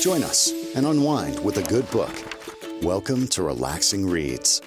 Join us and unwind with a good book. Welcome to Relaxing Reads.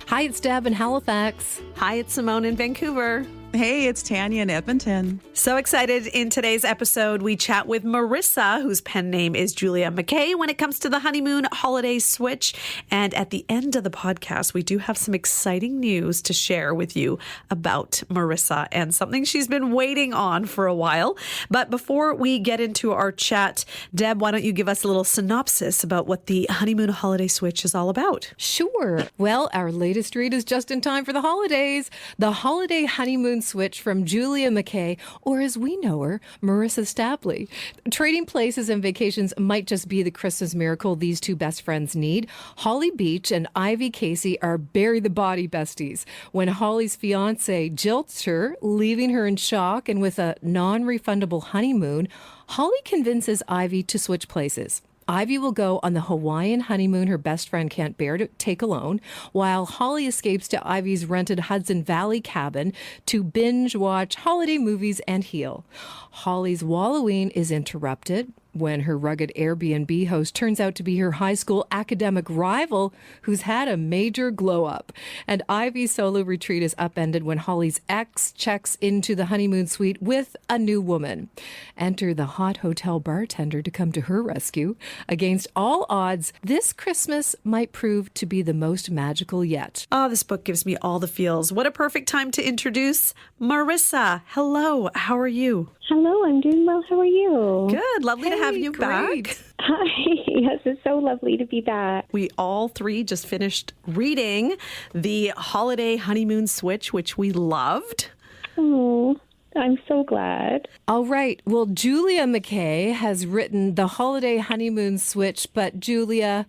Hi, it's Deb in Halifax. Hi, it's Simone in Vancouver. Hey, it's Tanya in Edmonton. So excited. In today's episode, we chat with Marissa, whose pen name is Julia McKay, when it comes to the honeymoon holiday switch. And at the end of the podcast, we do have some exciting news to share with you about Marissa and something she's been waiting on for a while. But before we get into our chat, Deb, why don't you give us a little synopsis about what the honeymoon holiday switch is all about? Sure. Well, our latest read is just in time for the holidays. The Holiday Honeymoon Switch from Julia McKay, or as we know her, Marissa Stapley. Trading places and vacations might just be the Christmas miracle these two best friends need. Holly Beach and Ivy Casey are bury the body besties. When Holly's fiance jilts her, leaving her in shock and with a non-refundable honeymoon, Holly convinces Ivy to switch places. Ivy will go on the Hawaiian honeymoon her best friend can't bear to take alone, while Holly escapes to Ivy's rented Hudson Valley cabin to binge watch holiday movies and heal. Holly's wallowing is interrupted when her rugged Airbnb host turns out to be her high school academic rival who's had a major glow up. And Ivy's solo retreat is upended when Holly's ex checks into the honeymoon suite with a new woman. Enter the hot hotel bartender to come to her rescue. Against all odds, this Christmas might prove to be the most magical yet. Oh, this book gives me all the feels. What a perfect time to introduce Marissa. Hello, how are you? Hello, I'm doing well. How are you? Good. Lovely to have you great. back. Hi. Yes, it's so lovely to be back. We all three just finished reading the Holiday Honeymoon Switch, which we loved. Oh, I'm so glad. All right. Well, Julia McKay has written the Holiday Honeymoon Switch, but Julia,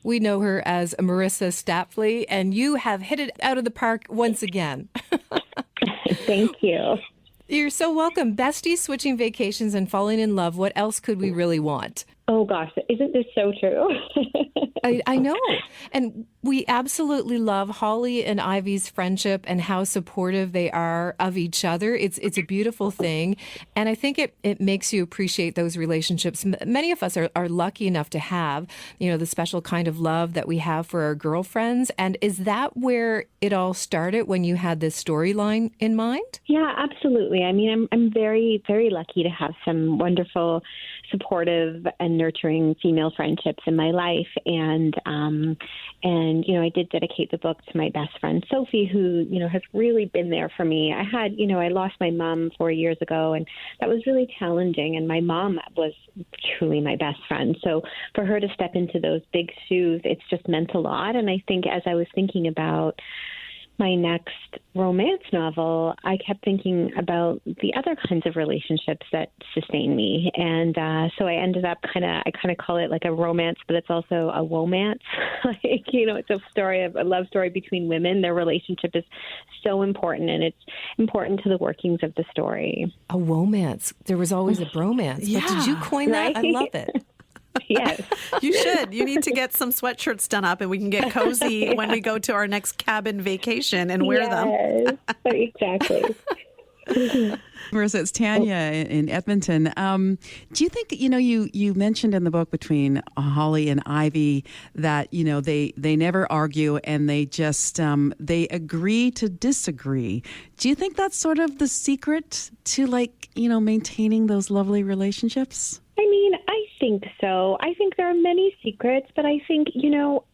we know her as Marissa Stapley, and you have hit it out of the park once again. Thank you. You're so welcome. Besties switching vacations and falling in love. What else could we really want? Oh, gosh. Isn't this so true? I know. And we absolutely love Holly and Ivy's friendship and how supportive they are of each other. It's a beautiful thing. And I think it makes you appreciate those relationships. Many of us are lucky enough to have, the special kind of love that we have for our girlfriends. And is that where it all started, when you had this storyline in mind? Yeah, absolutely. I mean, I'm very, very lucky to have some wonderful, supportive and nurturing female friendships in my life. And I did dedicate the book to my best friend, Sophie, who, has really been there for me. I lost my mom 4 years ago, and that was really challenging. And my mom was truly my best friend. So for her to step into those big shoes, it's just meant a lot. And I think as I was thinking about my next romance novel, I kept thinking about the other kinds of relationships that sustain me. And so I ended up I call it like a romance, but it's also a womance. It's a love story between women. Their relationship is so important, and it's important to the workings of the story. A womance. There was always a bromance. Yeah, but did you coin that? right? I love it. Yes. You should. You need to get some sweatshirts done up, and we can get cozy when we go to our next cabin vacation and wear them. Exactly. Marissa, it's Tanya in Edmonton. Do you think, you mentioned in the book between Holly and Ivy that, they never argue and they just, they agree to disagree. Do you think that's sort of the secret to maintaining those lovely relationships? I mean, I think so. I think there are many secrets, but I think,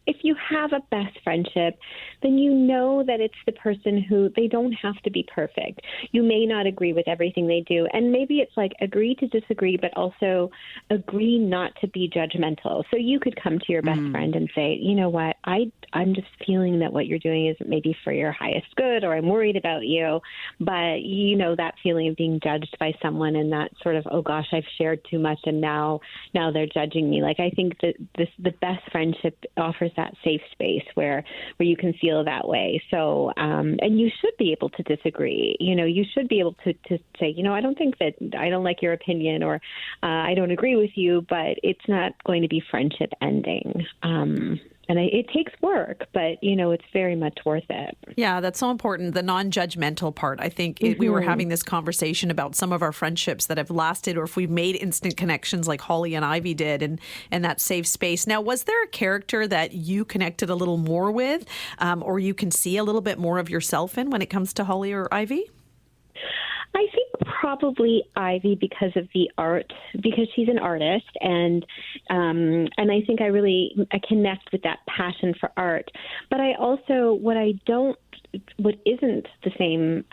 if you have a best friendship, then you know that it's the person who, they don't have to be perfect. You may not agree with everything they do. And maybe it's like agree to disagree, but also agree not to be judgmental. So you could come to your best friend and say, you know what, I'm just feeling that what you're doing isn't maybe for your highest good, or I'm worried about you. But that feeling of being judged by someone, and that sort of, oh gosh, I've shared too much and now they're judging me. I think that the best friendship offers that safe space where you can feel that way. So, and you should be able to disagree. You should be able to say, I don't like your opinion, or I don't agree with you, but it's not going to be friendship ending. it takes work, but it's very much worth it. Yeah, that's so important. The non-judgmental part. I think we were having this conversation about some of our friendships that have lasted, or if we've made instant connections like Holly and Ivy did, and that safe space. Now, was there a character that you connected a little more with, or you can see a little bit more of yourself in when it comes to Holly or Ivy? I think probably Ivy because of the art, because she's an artist, and I think I connect with that passion for art. But I also what isn't the same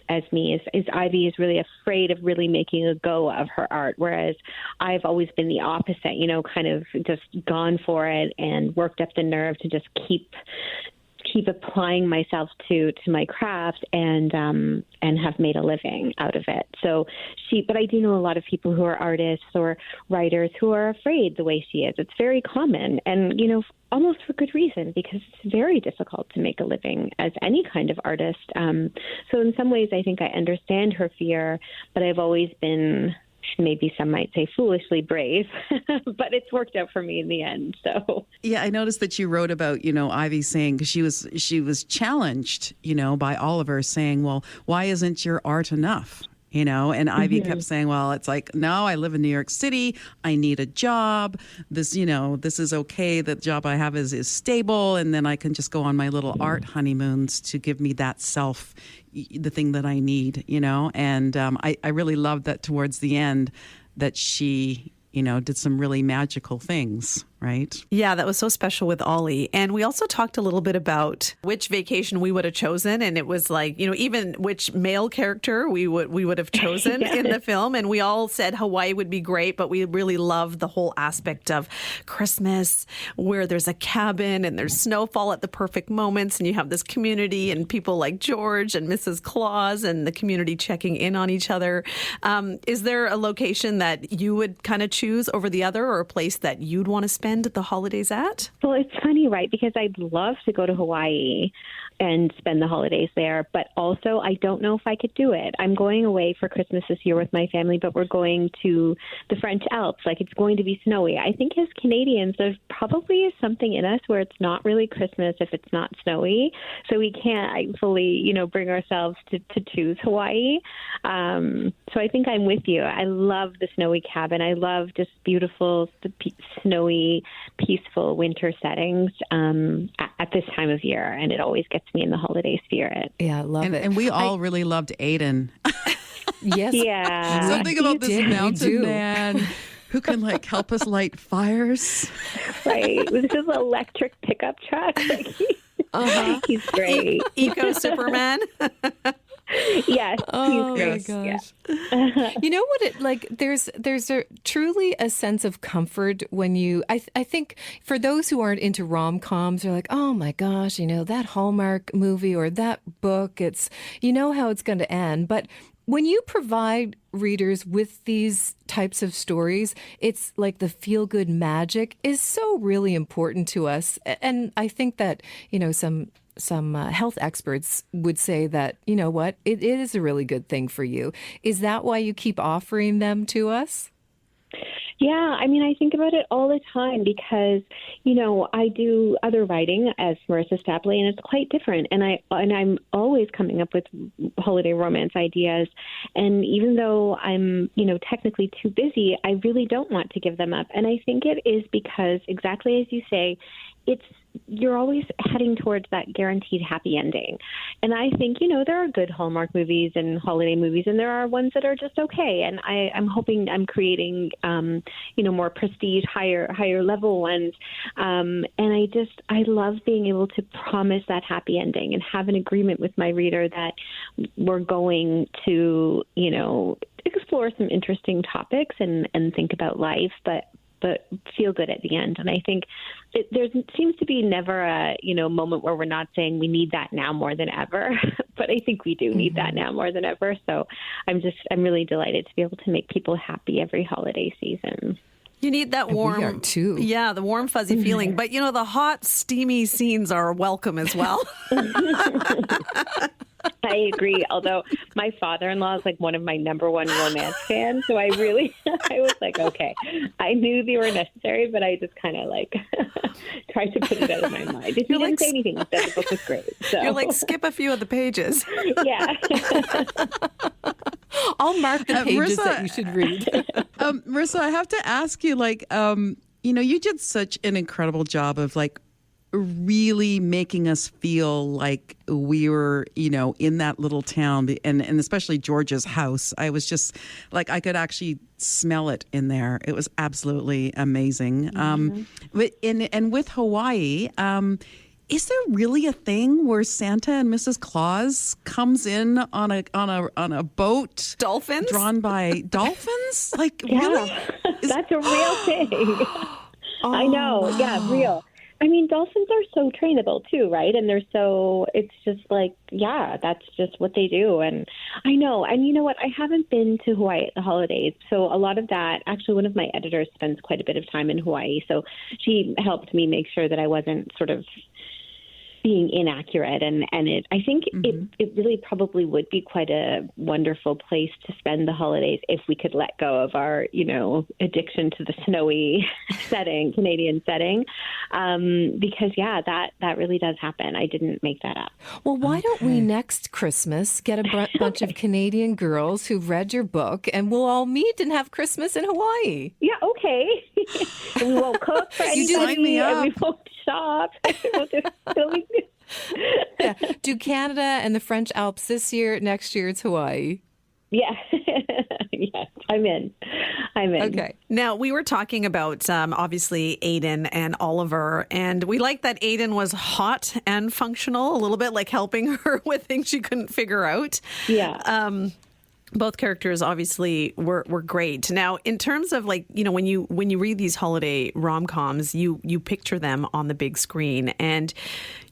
as me is Ivy is really afraid of really making a go of her art, whereas I've always been the opposite. Kind of just gone for it and worked up the nerve to just keep applying myself to my craft and have made a living out of it. But I do know a lot of people who are artists or writers who are afraid the way she is. It's very common, and almost for good reason, because it's very difficult to make a living as any kind of artist. So in some ways, I think I understand her fear, but I've always been, maybe some might say, foolishly brave, but it's worked out for me in the end. So yeah, I noticed that you wrote about Ivy saying, because she was challenged by Oliver saying, well, why isn't your art enough? And Ivy kept saying, well, it's like, no, I live in New York City. I need a job. This is okay. The job I have is stable. And then I can just go on my little art honeymoons to give me that the thing that I need, And I really loved that towards the end that she, did some really magical things. Right? Yeah, that was so special with Ollie. And we also talked a little bit about which vacation we would have chosen. And it was like, even which male character we would have chosen in the film. And we all said Hawaii would be great, but we really loved the whole aspect of Christmas, where there's a cabin and there's snowfall at the perfect moments. And you have this community and people like George and Mrs. Claus and the community checking in on each other. Is there a location that you would kind of choose over the other, or a place that you'd want to spend the holidays at? Well, it's funny, right? Because I'd love to go to Hawaii and spend the holidays there, but also I don't know if I could do it. I'm going away for Christmas this year with my family, but we're going to the French Alps. Like, it's going to be snowy. I think as Canadians, there probably is something in us where it's not really Christmas if it's not snowy. So we can't fully, bring ourselves to choose Hawaii. So I think I'm with you. I love the snowy cabin. I love just beautiful, snowy, peaceful winter settings at this time of year. And it always gets me in the holiday spirit. Yeah, I love it. And we all really loved Aiden. Yes. Yeah. Something about this mountain do. man who can help us light fires. Right. With his electric pickup truck. He's great. Eco Superman. Yes, Oh he's great. my gosh. Yeah. You know what there's truly a sense of comfort when you I think for those who aren't into rom-coms, they're like, oh my gosh, that Hallmark movie or that book, it's how it's going to end. But when you provide readers with these types of stories, it's like the feel-good magic is so really important to us. And I think that, some health experts would say that, it is a really good thing for you. Is that why you keep offering them to us? Yeah, I think about it all the time because, I do other writing as Marissa Stapley, and it's quite different. And I'm always coming up with holiday romance ideas. And even though I'm, technically too busy, I really don't want to give them up. And I think it is because, exactly as you say, you're always heading towards that guaranteed happy ending. And I think, there are good Hallmark movies and holiday movies, and there are ones that are just okay. And I'm hoping I'm creating, more prestige, higher level ones. And I love being able to promise that happy ending and have an agreement with my reader that we're going to, explore some interesting topics and think about life, but feel good at the end. And I think there seems to be never a, moment where we're not saying we need that now more than ever. But I think we do need that now more than ever. So I'm really delighted to be able to make people happy every holiday season. You need that warm, we are too. Yeah, the warm, fuzzy feeling. But, the hot, steamy scenes are welcome as well. I I agree. Although my father-in-law is like one of my number one romance fans. So I was like, okay, I knew they were necessary, but I just kind of like tried to put it out of my mind. If he didn't say anything, he said the book was great. So. You're like, skip a few of the pages. Yeah. I'll mark the pages Marissa, that you should read. Marissa, I have to ask you, like, you did such an incredible job of like really making us feel like we were, in that little town, and especially George's house. I was just like, I could actually smell it in there. It was absolutely amazing. And with Hawaii, is there really a thing where Santa and Mrs. Claus comes in on a boat, Dolphins drawn by dolphins? Like, Yeah, really? that's a real thing. I know. wow. Yeah, real. I mean, dolphins are so trainable too, right? And it's just like, yeah, that's just what they do. And I know. And you know what? I haven't been to Hawaii at the holidays. So a lot of that, actually, one of my editors spends quite a bit of time in Hawaii. So she helped me make sure that I wasn't sort of being inaccurate, and I think it really probably would be quite a wonderful place to spend the holidays if we could let go of our addiction to the snowy Canadian setting, because that really does happen. I didn't make that up. Well, why don't we next Christmas get a bunch of Canadian girls who've read your book, and we'll all meet and have Christmas in Hawaii? Yeah, okay. We won't cook for anybody. sign me up. And we won't shop. Yeah. Do Canada and the French Alps this year. Next year, it's Hawaii. Yeah. Yes, I'm in. Okay. Now, we were talking about, obviously, Aiden and Oliver, and we like that Aiden was hot and functional, a little bit like helping her with things she couldn't figure out. Yeah. Both characters obviously were great. Now, in terms of like, when you read these holiday rom-coms, you picture them on the big screen, and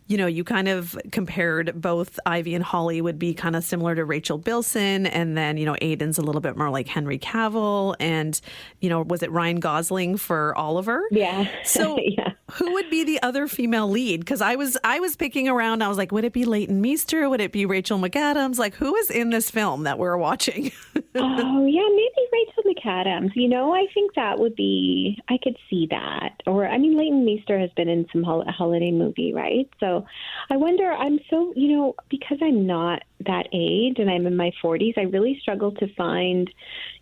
you kind of compared both Ivy and Holly would be kind of similar to Rachel Bilson, and then Aiden's a little bit more like Henry Cavill, and was it Ryan Gosling for Oliver? Yeah. So Yeah. who would be the other female lead? Because I was picking around. I was like, would it be Leighton Meester? Would it be Rachel McAdams? Like, who is in this film that we're watching? Oh, yeah, maybe Rachel McAdams. I think that would be, I could see that. Or, I mean, Leighton Meester has been in some holiday movie, right? So I wonder, I'm so, because I'm not that age and I'm in my 40s, I really struggle to find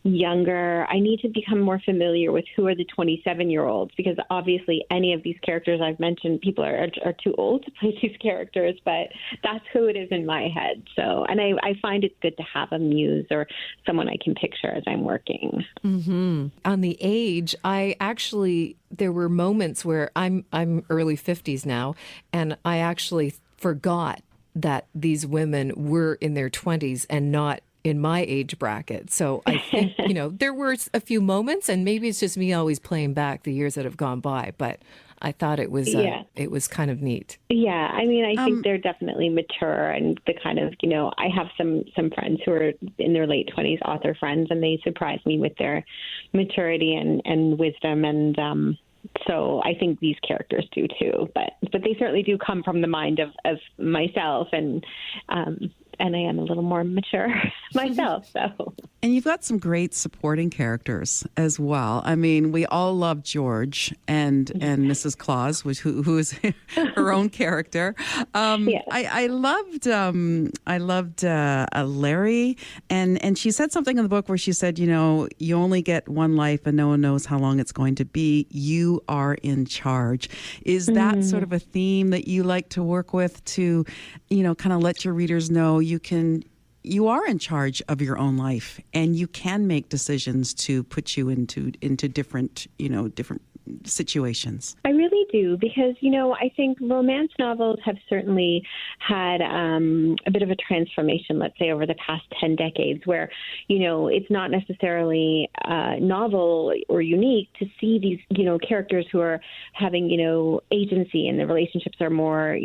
younger. I need to become more familiar with who are the 27-year-olds, because obviously any of these characters I've mentioned, people are too old to play these characters, but that's who it is in my head. So, and I find it's good to have a muse or someone I can picture as I'm working. Mm-hmm. On the age, there were moments where I'm early 50s now, and I actually forgot that these women were in their 20s and not in my age bracket. So I think, there were a few moments, and maybe it's just me always playing back the years that have gone by, but I thought it was kind of neat. Yeah, I mean, I think they're definitely mature, and the kind of, I have some friends who are in their late 20s, author friends, and they surprise me with their maturity and wisdom, and so I think these characters do too, but they certainly do come from the mind of myself, and I am a little more mature myself. So, and you've got some great supporting characters as well. I mean, we all love George and Mrs. Claus, who is her own character. Yes. I loved Larry, and she said something in the book where she said, you only get one life and no one knows how long it's going to be. You are in charge. Is that sort of a theme that you like to work with to, kind of let your readers know you are in charge of your own life, and you can make decisions to put you into different situations? I really do, because, I think romance novels have certainly had a bit of a transformation, let's say, over the past 10 decades, where, it's not necessarily novel or unique to see these, characters who are having, agency, and the relationships are more,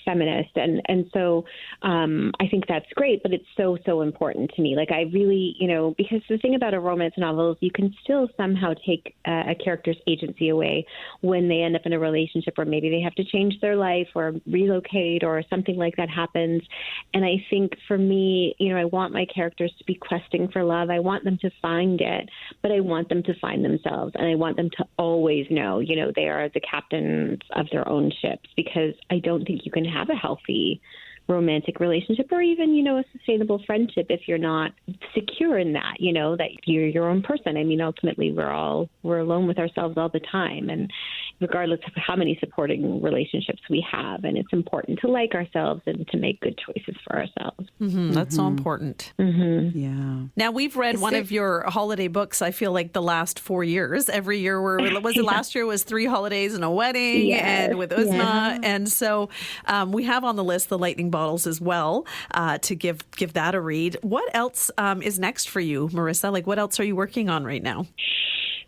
feminist. And so I think that's great, but it's so important to me. Like, I really, because the thing about a romance novel is you can still somehow take a character's agency away when they end up in a relationship relationship, or maybe they have to change their life or relocate or something like that happens. And I think for me, I want my characters to be questing for love. I want them to find it, but I want them to find themselves. And I want them to always know, they are the captains of their own ships, because I don't think you can have a healthy romantic relationship or even, a sustainable friendship if you're not secure in that, that you're your own person. I mean, ultimately, we're alone with ourselves all the time, and regardless of how many supporting relationships we have. And it's important to like ourselves and to make good choices for ourselves. That's so important. Yeah. Now, we've read one of your holiday books, I feel like the last 4 years. Every year, last year was 3 holidays and a wedding, and with Uzma. Yeah. And so we have on the list the Lightning Bottles as well, to give that a read. What else is next for you, Marissa? Like, what else are you working on right now?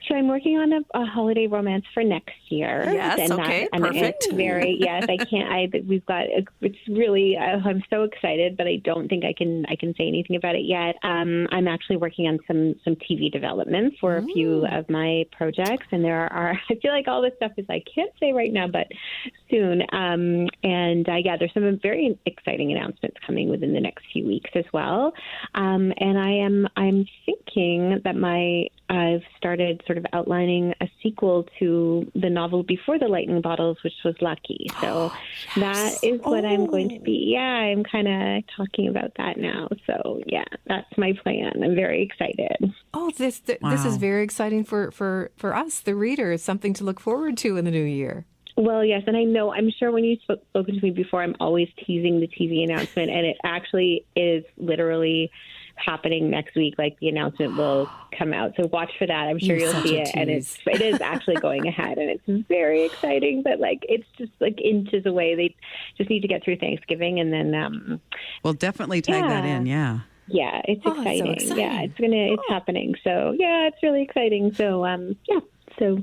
So I'm working on a holiday romance for next year. Yes, and okay, perfect. We've got, it's really, I'm so excited, but I don't think I can say anything about it yet. I'm actually working on some TV development for a few of my projects, and there are, I feel like all this stuff is, I can't say right now, but soon. There's some very exciting announcements coming within the next few weeks as well. And I'm thinking that I've started sort of outlining a sequel to the novel before The Lightning Bottles, which was Lucky. So that is what I'm going to be. Yeah, I'm kind of talking about that now. So yeah, that's my plan. I'm very excited. Oh, this is very exciting for us, the readers, something to look forward to in the new year. Well, yes, and I'm sure when you've spoken to me before, I'm always teasing the TV announcement, and it actually is literally happening next week. Like, the announcement will come out, so watch for that. I'm sure you'll see it, and it is actually going ahead, and it's very exciting. But it's just inches away. They just need to get through Thanksgiving, and then we'll definitely tag that in. Yeah. Yeah, it's exciting. It's so exciting. Yeah, it's happening. So yeah, it's really exciting. So So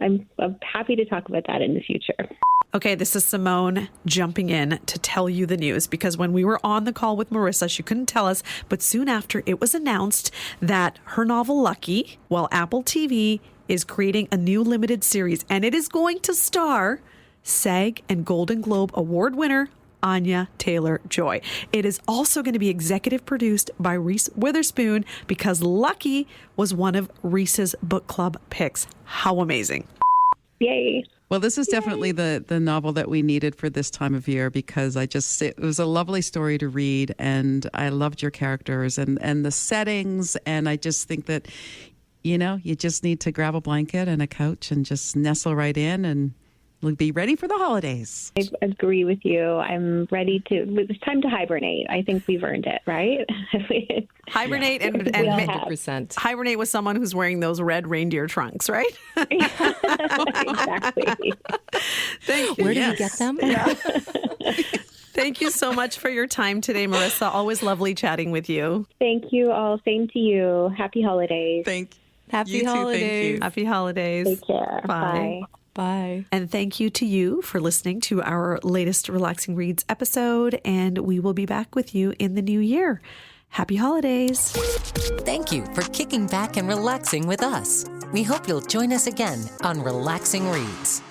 I'm happy to talk about that in the future. Okay, this is Simone jumping in to tell you the news, because when we were on the call with Marissa, she couldn't tell us, but soon after it was announced that her novel Lucky, Apple TV is creating a new limited series, and it is going to star SAG and Golden Globe Award winner Anya Taylor-Joy. It is also going to be executive produced by Reese Witherspoon, because Lucky was one of Reese's book club picks. How amazing. Yay. Well, this is definitely the novel that we needed for this time of year, because it was a lovely story to read, and I loved your characters and the settings, and I just think that, you just need to grab a blanket and a couch and just nestle right in, and we'll be ready for the holidays. I agree with you. I'm ready to. It's time to hibernate. I think we've earned it, right? Hibernate and 100%. Hibernate with someone who's wearing those red reindeer trunks, right? Exactly. Thank you. Where do you get them? Yeah. Thank you so much for your time today, Marissa. Always lovely chatting with you. Thank you all. Same to you. Happy holidays. Happy holidays. Thank you. Happy holidays. Take care. Bye. Bye. And thank you to you for listening to our latest Relaxing Reads episode. And we will be back with you in the new year. Happy holidays. Thank you for kicking back and relaxing with us. We hope you'll join us again on Relaxing Reads.